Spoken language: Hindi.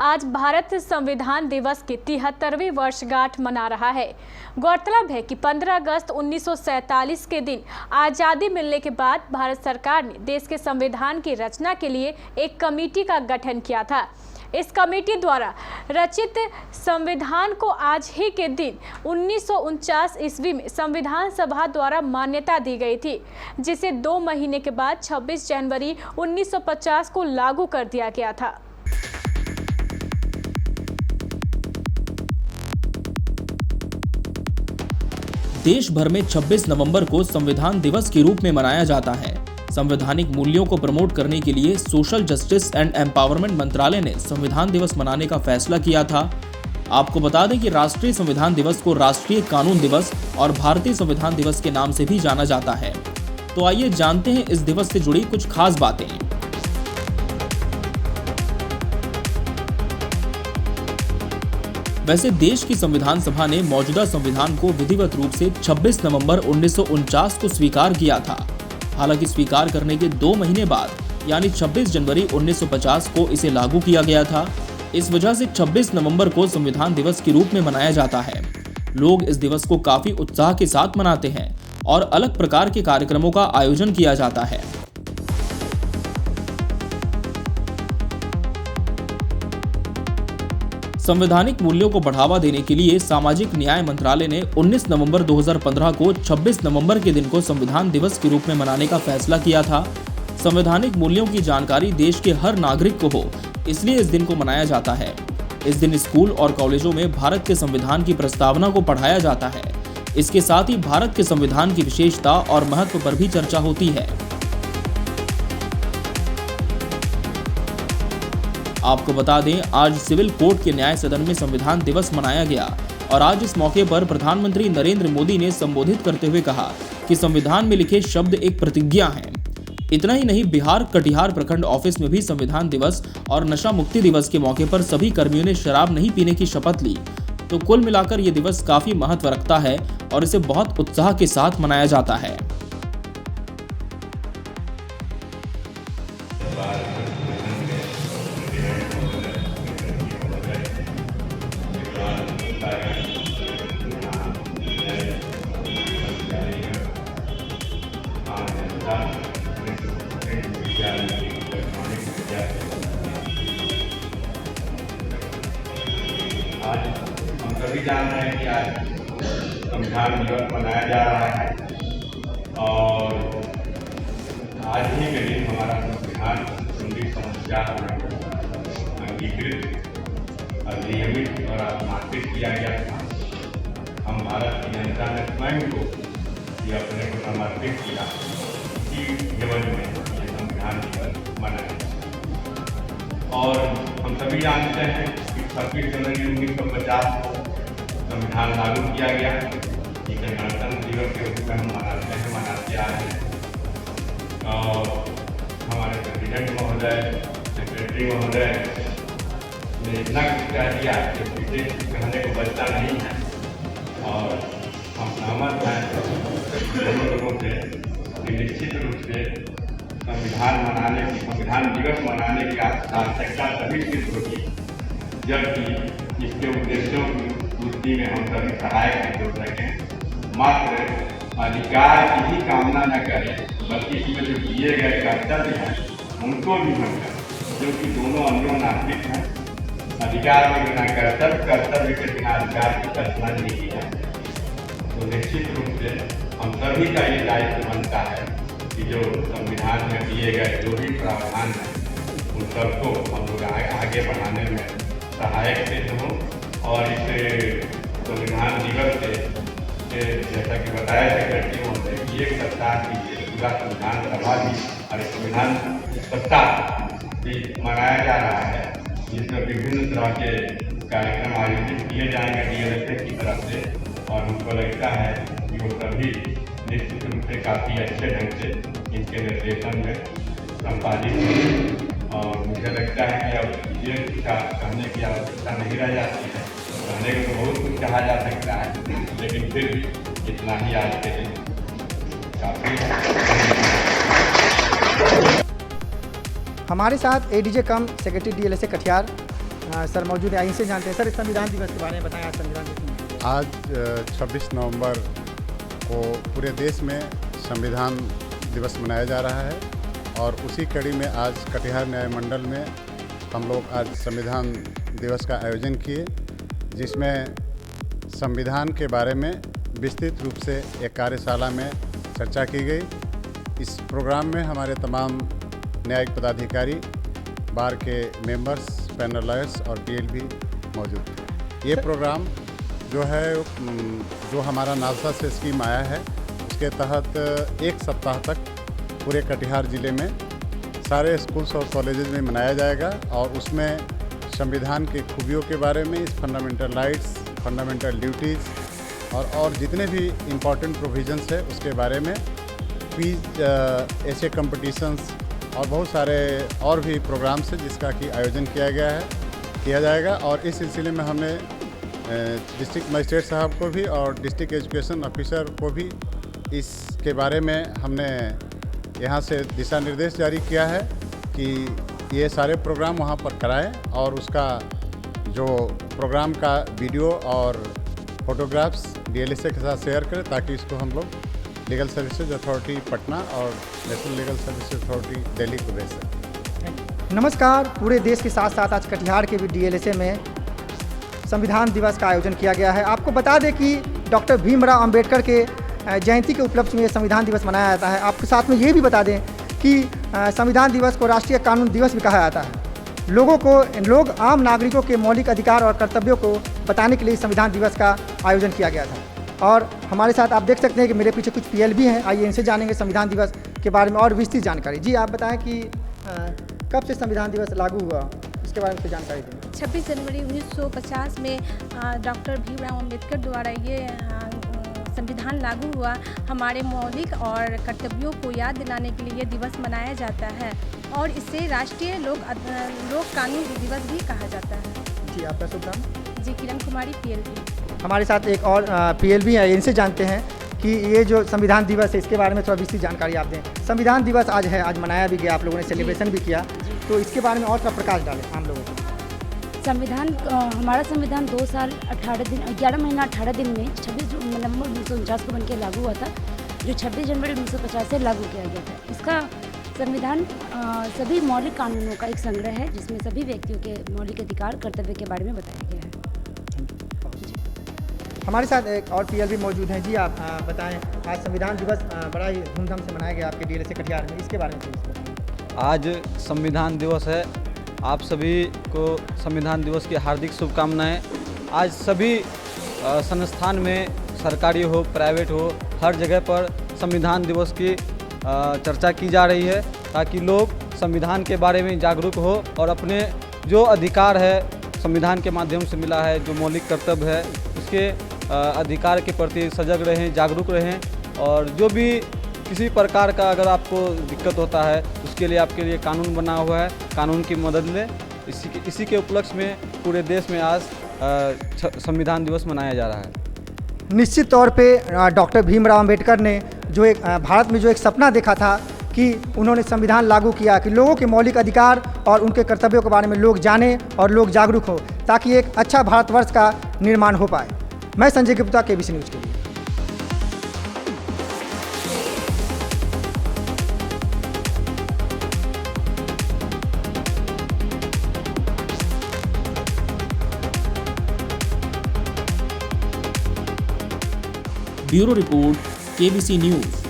आज भारत संविधान दिवस की 73वीं वर्षगांठ मना रहा है। गौरतलब है कि 15 अगस्त 1947 के दिन आज़ादी मिलने के बाद भारत सरकार ने देश के संविधान की रचना के लिए एक कमेटी का गठन किया था। इस कमेटी द्वारा रचित संविधान को आज ही के दिन 1949 ईस्वी में संविधान सभा द्वारा मान्यता दी गई थी, जिसे 2 महीने के बाद 26 जनवरी 1950 को लागू कर दिया गया था। देश भर में 26 नवंबर को संविधान दिवस के रूप में मनाया जाता है। संवैधानिक मूल्यों को प्रमोट करने के लिए सोशल जस्टिस एंड एम्पावरमेंट मंत्रालय ने संविधान दिवस मनाने का फैसला किया था। आपको बता दें कि राष्ट्रीय संविधान दिवस को राष्ट्रीय कानून दिवस और भारतीय संविधान दिवस के नाम से भी जाना जाता है। तो आइए जानते हैं इस दिवस से जुड़ी कुछ खास बातें। वैसे देश की संविधान सभा ने मौजूदा संविधान को विधिवत रूप से 26 नवंबर 1949 को स्वीकार किया था। हालांकि स्वीकार करने के 2 महीने बाद यानी 26 जनवरी 1950 को इसे लागू किया गया था। इस वजह से 26 नवंबर को संविधान दिवस के रूप में मनाया जाता है। लोग इस दिवस को काफी उत्साह के साथ मनाते हैं और अलग प्रकार के कार्यक्रमों का आयोजन किया जाता है। संवैधानिक मूल्यों को बढ़ावा देने के लिए सामाजिक न्याय मंत्रालय ने 19 नवंबर 2015 को 26 नवंबर के दिन को संविधान दिवस के रूप में मनाने का फैसला किया था। संवैधानिक मूल्यों की जानकारी देश के हर नागरिक को हो, इसलिए इस दिन को मनाया जाता है। इस दिन स्कूल और कॉलेजों में भारत के संविधान की प्रस्तावना को पढ़ाया जाता है। इसके साथ ही भारत के संविधान की विशेषता और महत्व पर भी चर्चा होती है। आपको बता दें, आज सिविल कोर्ट के न्याय सदन में संविधान दिवस मनाया गया और आज इस मौके पर प्रधानमंत्री नरेंद्र मोदी ने संबोधित करते हुए कहा कि संविधान में लिखे शब्द एक प्रतिज्ञा हैं। इतना ही नहीं, बिहार कटिहार प्रखंड ऑफिस में भी संविधान दिवस और नशा मुक्ति दिवस के मौके पर सभी कर्मियों ने शराब नहीं पीने की शपथ ली। तो कुल मिलाकर ये दिवस काफी महत्व रखता है और इसे बहुत उत्साह के साथ मनाया जाता है। आज हम सभी जान रहे हैं कि आज संविधान दिवस मनाया जा रहा है और आज ही के दिन हमारा संविधान 1949 में अंगीकृत, नियमित और आत्मांकित किया गया था। हम भारत की जनता ने स्वयं को ये अपने को समर्पित किया कि जीवन में ये संविधान दिवस मनाया। और हम सभी जानते हैं कि 26 जनवरी 1950 को संविधान लागू किया गया। इसे गणतंत्र दिवस के रूप में हम मनाते आ रहे हैं। और हमारे प्रेसिडेंट महोदय, सेक्रेटरी महोदय ने इतना कुछ कह दिया कि विशेष कहने को बचता नहीं है। और हम सहमत हैं दोनों लोगों से कि निश्चित रूप से संविधान दिवस मनाने की आवश्यकता तभी सिद्ध होगी जबकि इसके उद्देश्यों की पूर्ति में हम सभी सहायक हो सकें। मात्र अधिकार की ही कामना न करें, बल्कि इसमें जो दिए गए कर्तव्य हैं उनको भी हम करें, जो कि दोनों अंदरों नागरिक हैं। अधिकार के बिना कर्तव्य, कर्तव्य के बिना अधिकार की कल्पना नहीं की जाती। तो निश्चित रूप से हम सभी का ये दायित्व बनता है कि जो संविधान में दिए गए जो भी प्रावधान हैं उन सबको हम लोग आगे बढ़ाने में सहायक सिद्ध हों। और इस संविधान दिवस से जैसा कि बताया सेक्रेटरी महोदय कि 1 सप्ताह की पूरा संविधान सभा भी और संविधान सप्ताह भी मनाया जा रहा है, जिसमें विभिन्न तरह के कार्यक्रम आयोजित किए जाएंगे DLSA की तरफ से। और हमको लगता है कि वो सभी निश्चित रूप से काफ़ी अच्छे ढंग से इनके निर्देशन में संपादित होंगे। और मुझे लगता है कि अब ये कहने की आवश्यकता नहीं रह जाती है। कहने को तो बहुत कुछ कहा जा सकता है, लेकिन फिर भी इतना ही आज के दिन काफ़ी है। हमारे साथ ADJ कम सेक्रेटरी DLSA कटिहार सर मौजूद है, इनसे जानते हैं। सर, संविधान दिवस के बारे में बताएं। आज संविधान दिवस आज 26 नवंबर को पूरे देश में संविधान दिवस मनाया जा रहा है और उसी कड़ी में आज कटिहार न्याय मंडल में हम लोग आज संविधान दिवस का आयोजन किए, जिसमें संविधान के बारे में विस्तृत रूप से एक कार्यशाला में चर्चा की गई। इस प्रोग्राम में हमारे तमाम न्यायिक पदाधिकारी, बार के मेंबर्स, पैनल लॉयर्स और पीएलबी मौजूद थे। ये प्रोग्राम जो है जो हमारा नालसा से स्कीम आया है, उसके तहत एक सप्ताह तक पूरे कटिहार ज़िले में सारे स्कूल्स और कॉलेजेस में मनाया जाएगा और उसमें संविधान की खूबियों के बारे में, इस फंडामेंटल राइट्स, फंडामेंटल ड्यूटीज़ और जितने भी इम्पॉर्टेंट प्रोविजंस है उसके बारे में क्विज, ऐसे कंपटीशंस और बहुत सारे और भी प्रोग्राम्स हैं जिसका कि आयोजन किया जाएगा। और इस सिलसिले में हमने डिस्ट्रिक्ट मजिस्ट्रेट साहब को भी और डिस्ट्रिक्ट एजुकेशन ऑफिसर को भी इसके बारे में हमने यहाँ से दिशा निर्देश जारी किया है कि ये सारे प्रोग्राम वहाँ पर कराएं और उसका जो प्रोग्राम का वीडियो और फोटोग्राफ्स डीएलएसए के साथ शेयर करें, ताकि इसको हम लोग लीगल सर्विसेज अथॉरिटी पटना और national legal services authority Delhi को भेज सकते। नमस्कार। पूरे देश के साथ साथ आज कटिहार के भी डीएलएसए में संविधान दिवस का आयोजन किया गया है। आपको बता दें कि डॉक्टर भीमराव अंबेडकर के जयंती के उपलक्ष्य में संविधान दिवस मनाया जाता है। आपके साथ में ये भी बता दें कि संविधान दिवस को राष्ट्रीय कानून दिवस भी कहा जाता है। लोग आम नागरिकों के मौलिक अधिकार और कर्तव्यों को बताने के लिए संविधान दिवस का आयोजन किया गया था। और हमारे साथ आप देख सकते हैं कि मेरे पीछे कुछ पीएलबी हैं। आइए इनसे जानेंगे संविधान दिवस के बारे में और विस्तृत जानकारी। जी, आप बताएं कि कब से संविधान दिवस लागू हुआ, इसके बारे में जानकारी दें। 26 जनवरी 1950 में डॉक्टर भीमराव अंबेडकर द्वारा ये संविधान लागू हुआ। हमारे मौलिक और कर्तव्यों को याद दिलाने के लिए ये दिवस मनाया जाता है और इसे राष्ट्रीय लोक कानून दिवस भी कहा जाता है। जी, आपका शुभ नाम? जी, किरण कुमारी, पीएलबी। हमारे साथ एक और पीएलबी है, इनसे जानते हैं कि ये जो संविधान दिवस है इसके बारे में थोड़ा विस्तृत जानकारी आप दें। संविधान दिवस आज है, आज मनाया भी गया, आप लोगों ने सेलिब्रेशन भी किया, तो इसके बारे में और थोड़ा प्रकाश डालें आम लोगों को। हमारा संविधान 2 साल 11 महीना 18 दिन में 26 नवंबर 1949 को बनकर लागू हुआ था, जो 26 जनवरी 1950 से लागू किया गया था। इसका संविधान सभी मौलिक कानूनों का एक संग्रह है, जिसमें सभी व्यक्तियों के मौलिक अधिकार, कर्तव्य के बारे में बताया गया है। हमारे साथ एक और पीएलबी मौजूद हैं। जी, आप बताएं, आज संविधान दिवस बड़ा ही धूमधाम से मनाया गया आपके डीएलएसए कटिहार में, इसके बारे में। आज संविधान दिवस है। आप सभी को संविधान दिवस की हार्दिक शुभकामनाएं। आज सभी संस्थान में, सरकारी हो, प्राइवेट हो, हर जगह पर संविधान दिवस की चर्चा की जा रही है, ताकि लोग संविधान के बारे में जागरूक हो और अपने जो अधिकार है संविधान के माध्यम से मिला है, जो मौलिक कर्तव्य है, उसके अधिकार के प्रति सजग रहें, जागरूक रहें। और जो भी किसी प्रकार का अगर आपको दिक्कत होता है, उसके लिए आपके लिए कानून बना हुआ है, कानून की मदद लें। इसी के उपलक्ष्य में पूरे देश में आज संविधान दिवस मनाया जा रहा है। निश्चित तौर पे डॉक्टर भीमराव अंबेडकर ने जो एक भारत में जो एक सपना देखा था कि उन्होंने संविधान लागू किया कि लोगों के मौलिक अधिकार और उनके कर्तव्यों के बारे में लोग जानें और लोग जागरूक हो, ताकि एक अच्छा भारतवर्ष का निर्माण हो पाए। मैं संजय गुप्ता, केबीसी न्यूज़ के लिए। Bureau report, KBC news.